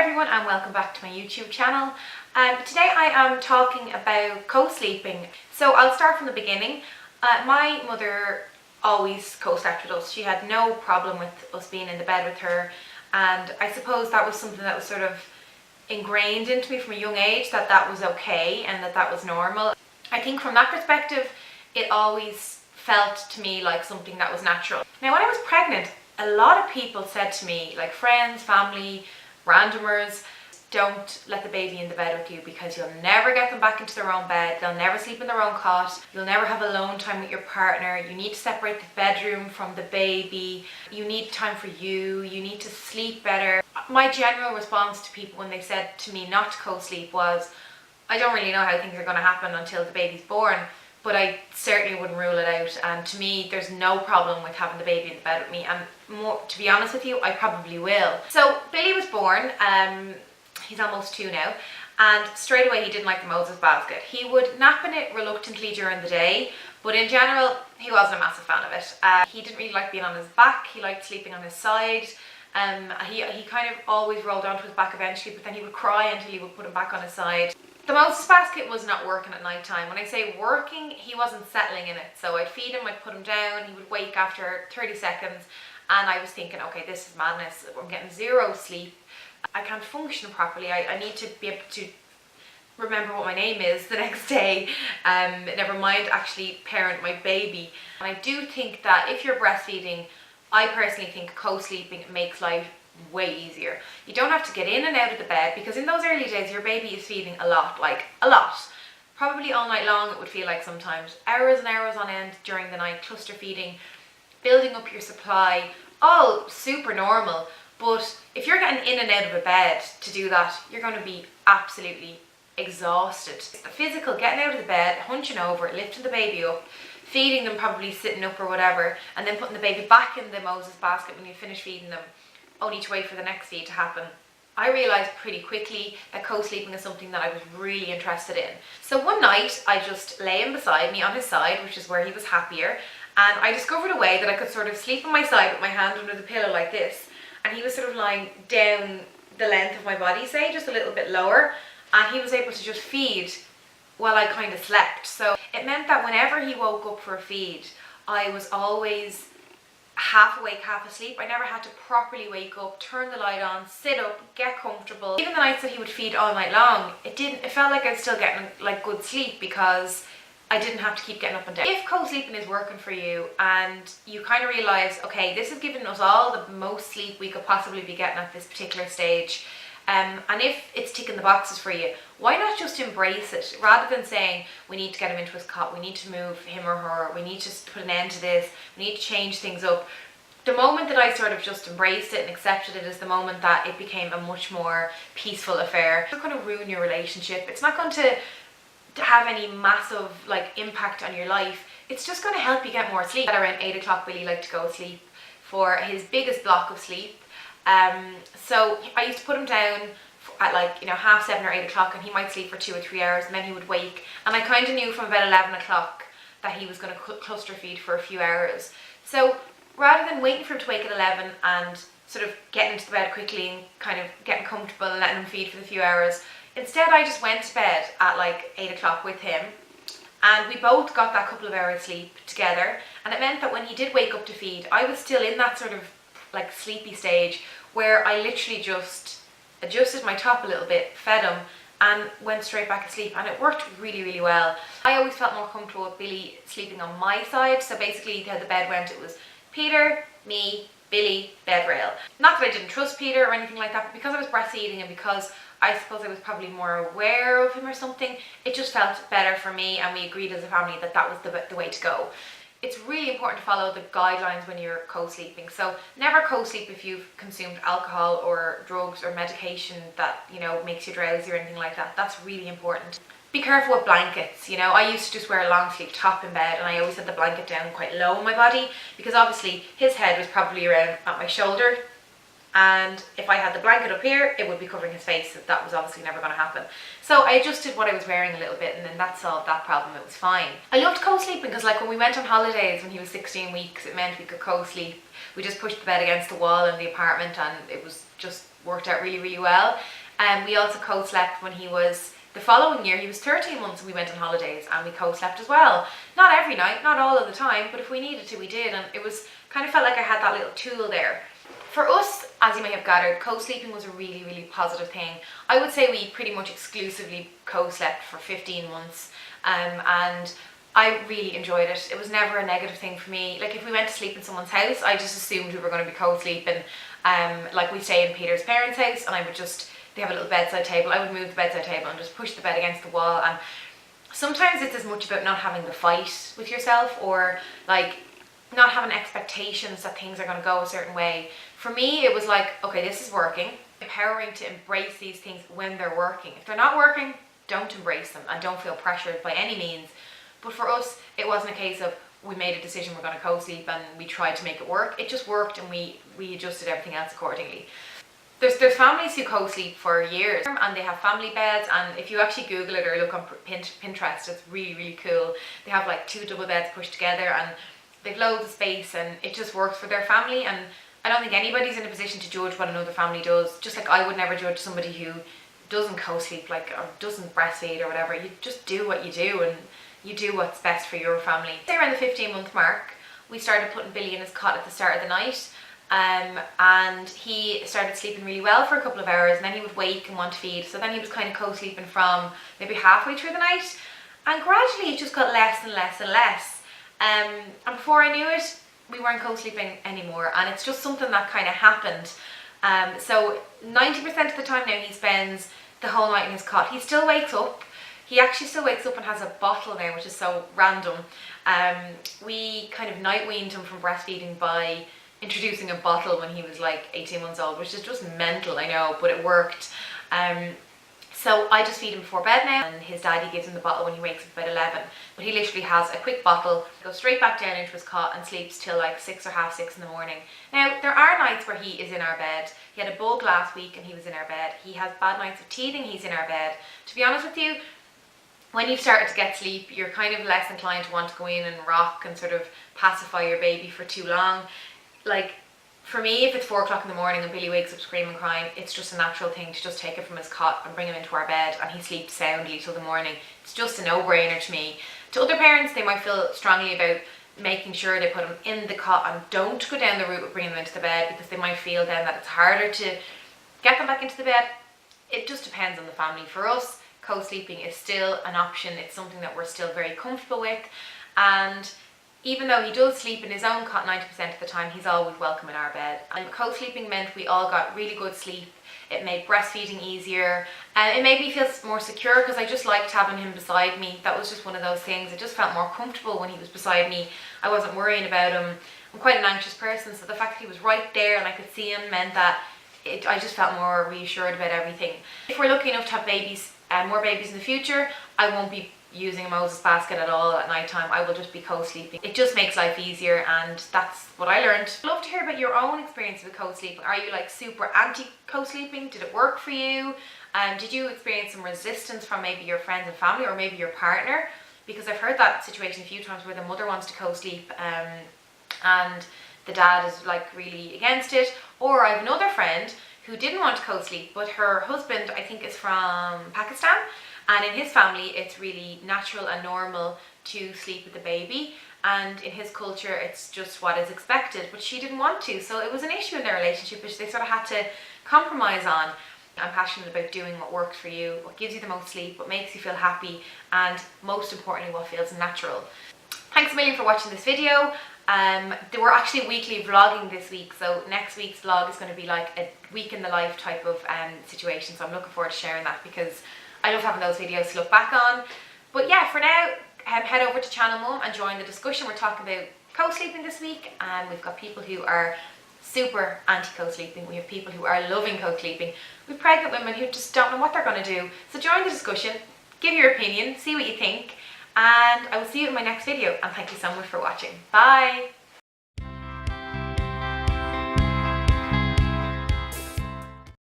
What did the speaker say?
everyone and welcome back to my YouTube channel. Today I am talking about co-sleeping. So I'll start from the beginning. My mother always co-slept with us. She had no problem with us being in the bed with her, and I suppose that was something that was sort of ingrained into me from a young age, that that was okay and that that was normal. I think from that perspective it always felt to me like something that was natural. Now when I was pregnant, a lot of people said to me, like friends, family, randomers, don't let the baby in the bed with you because you'll never get them back into their own bed, they'll never sleep in their own cot, you'll never have alone time with your partner, you need to separate the bedroom from the baby, you need time for you, you need to sleep better. My general response to people when they said to me not to co-sleep was, I don't really know how things are going to happen until the baby's born, but I certainly wouldn't rule it out, and to me there's no problem with having the baby in the bed with me, and more, to be honest with you, I probably will. So Billy was born, he's almost 2 now, and straight away he didn't like the Moses basket. He would nap in it reluctantly during the day, but in general he wasn't a massive fan of it. He didn't really like being on his back, he liked sleeping on his side. He kind of always rolled onto his back eventually, but then he would cry until you would put him back on his side. The Moses basket was not working at night time. When I say working, he wasn't settling in it. So I'd feed him, I'd put him down, he would wake after 30 seconds, and I was thinking, okay, this is madness, I'm getting zero sleep, I can't function properly, I need to be able to remember what my name is the next day, never mind actually parent my baby. And I do think that if you're breastfeeding, I personally think co-sleeping makes life way easier. You don't have to get in and out of the bed, because in those early days your baby is feeding a lot, like a lot. Probably all night long it would feel like sometimes. Hours and hours on end during the night, cluster feeding, building up your supply, all super normal. But if you're getting in and out of a bed to do that, you're going to be absolutely exhausted. The physical getting out of the bed, hunching over, lifting the baby up, feeding them, probably sitting up or whatever, and then putting the baby back in the Moses basket when you finish feeding them, only to wait for the next feed to happen. I realised pretty quickly that co-sleeping is something that I was really interested in. So one night I just lay him beside me on his side, which is where he was happier, and I discovered a way that I could sort of sleep on my side with my hand under the pillow like this, and he was sort of lying down the length of my body, say, just a little bit lower, and he was able to just feed while I kind of slept. So it meant that whenever he woke up for a feed, I was always half awake, half asleep. I never had to properly wake up, turn the light on, sit up, get comfortable. Even the nights that he would feed all night long, it felt like I was still getting like good sleep because I didn't have to keep getting up and down. If co-sleeping is working for you and you kind of realise, okay, this is giving us all the most sleep we could possibly be getting at this particular stage, and if it's ticking the boxes for you, why not just embrace it, rather than saying we need to get him into his cot, we need to move him or her, we need to put an end to this, we need to change things up. The moment that I sort of just embraced it and accepted it is the moment that it became a much more peaceful affair. It's not going to ruin your relationship, it's not going to have any massive like impact on your life, it's just going to help you get more sleep. At around 8 o'clock Billy liked to go sleep for his biggest block of sleep. So I used to put him down at like, 7:30 or 8 o'clock, and he might sleep for 2 or 3 hours, and then he would wake, and I kind of knew from about 11 o'clock that he was going to cluster feed for a few hours. So rather than waiting for him to wake at 11 and sort of getting into the bed quickly and kind of getting comfortable and letting him feed for the few hours, instead I just went to bed at like 8 o'clock with him, and we both got that couple of hours sleep together, and it meant that when he did wake up to feed, I was still in that sort of like sleepy stage where I literally just adjusted my top a little bit, fed him, and went straight back to sleep, and it worked really, really well. I always felt more comfortable with Billy sleeping on my side, so basically how the bed went, it was Peter, me, Billy, bed rail. Not that I didn't trust Peter or anything like that, but because I was breastfeeding and because I suppose I was probably more aware of him or something, it just felt better for me, and we agreed as a family that that was the way to go. It's really important to follow the guidelines when you're co-sleeping. So never co-sleep if you've consumed alcohol or drugs or medication that, makes you drowsy or anything like that. That's really important. Be careful with blankets. I used to just wear a long sleeve top in bed, and I always had the blanket down quite low on my body, because obviously his head was probably around at my shoulder, and if I had the blanket up here it would be covering his face. That was obviously never going to happen. So I adjusted what I was wearing a little bit, and then that solved that problem. It was fine. I loved co-sleeping because like when we went on holidays when he was 16 weeks, it meant we could co-sleep. We just pushed the bed against the wall in the apartment, and it was just worked out really, really well. We also co-slept when he was, the following year, he was 13 months and we went on holidays and we co-slept as well. Not every night, not all of the time, but if we needed to, we did. And it was, kind of felt like I had that little tool there. For us, as you may have gathered, co-sleeping was a really, really positive thing. I would say we pretty much exclusively co-slept for 15 months. And I really enjoyed it. It was never a negative thing for me. Like if we went to sleep in someone's house, I just assumed we were going to be co-sleeping. Like we stay in Peter's parents' house and I would just, they have a little bedside table, I would move the bedside table and just push the bed against the wall. And sometimes it's as much about not having the fight with yourself or like not having expectations that things are going to go a certain way. For me, it was like, okay, this is working. Empowering to embrace these things when they're working. If they're not working, don't embrace them and don't feel pressured by any means. But for us, it wasn't a case of we made a decision we're going to co-sleep and we tried to make it work. It just worked and we adjusted everything else accordingly. There's families who co-sleep for years and they have family beds, and if you actually Google it or look on Pinterest, it's really, really cool. They have like 2 double beds pushed together and they've loads of space and it just works for their family. And I don't think anybody's in a position to judge what another family does. Just like I would never judge somebody who doesn't co-sleep, like, or doesn't breastfeed or whatever. You just do what you do and you do what's best for your family. Around the 15-month mark, we started putting Billy in his cot at the start of the night. And he started sleeping really well for a couple of hours and then he would wake and want to feed. So then he was kind of co-sleeping from maybe halfway through the night, and gradually it just got less and less and less. And before I knew it, we weren't co-sleeping anymore, and it's just something that kind of happened. So 90% of the time now he spends the whole night in his cot. He still wakes up. He actually still wakes up and has a bottle now, which is so random. We kind of night weaned him from breastfeeding by introducing a bottle when he was like 18 months old, which is just mental, I know, but it worked. So I just feed him before bed now, and his daddy gives him the bottle when he wakes up about 11. But he literally has a quick bottle, goes straight back down into his cot and sleeps till like 6 or half 6 in the morning. Now, there are nights where he is in our bed. He had a bug last week and he was in our bed. He has bad nights of teething, he's in our bed. To be honest with you, when you've started to get sleep, you're kind of less inclined to want to go in and rock and sort of pacify your baby for too long. Like, for me, if it's 4 o'clock in the morning and Billy wakes up screaming, crying, it's just a natural thing to just take him from his cot and bring him into our bed and he sleeps soundly till the morning. It's just a no-brainer to me. To other parents, they might feel strongly about making sure they put him in the cot and don't go down the route of bringing them into the bed, because they might feel then that it's harder to get them back into the bed. It just depends on the family. For us, co-sleeping is still an option. It's something that we're still very comfortable with, and even though he does sleep in his own cot 90% of the time, he's always welcome in our bed. And co-sleeping meant we all got really good sleep. It made breastfeeding easier, and it made me feel more secure because I just liked having him beside me. That was just one of those things. It just felt more comfortable when he was beside me. I wasn't worrying about him. I'm quite an anxious person, so the fact that he was right there and I could see him meant that I just felt more reassured about everything. If we're lucky enough to have babies, more babies in the future, I won't be using a Moses basket at all at night time. I will just be co-sleeping. It just makes life easier, and that's what I learned. I'd love to hear about your own experience with co-sleeping. Are you like super anti co-sleeping? Did it work for you? Did you experience some resistance from maybe your friends and family or maybe your partner? Because I've heard that situation a few times where the mother wants to co-sleep and the dad is like really against it. Or I have another friend who didn't want to co-sleep, but her husband, I think, is from Pakistan. And in his family, it's really natural and normal to sleep with the baby. And in his culture, it's just what is expected. But she didn't want to. So it was an issue in their relationship, which they sort of had to compromise on. I'm passionate about doing what works for you, what gives you the most sleep, what makes you feel happy, and most importantly, what feels natural. Thanks a million for watching this video. We're actually weekly vlogging this week, so next week's vlog is going to be like a week in the life type of situation. So I'm looking forward to sharing that because I love having those videos to look back on. But yeah, for now, head over to Channel Mum and join the discussion. We're talking about co-sleeping this week, and we've got people who are super anti-co-sleeping. We have people who are loving co-sleeping. We've pregnant women who just don't know what they're going to do. So join the discussion, give your opinion, see what you think, and I will see you in my next video, and thank you so much for watching. Bye!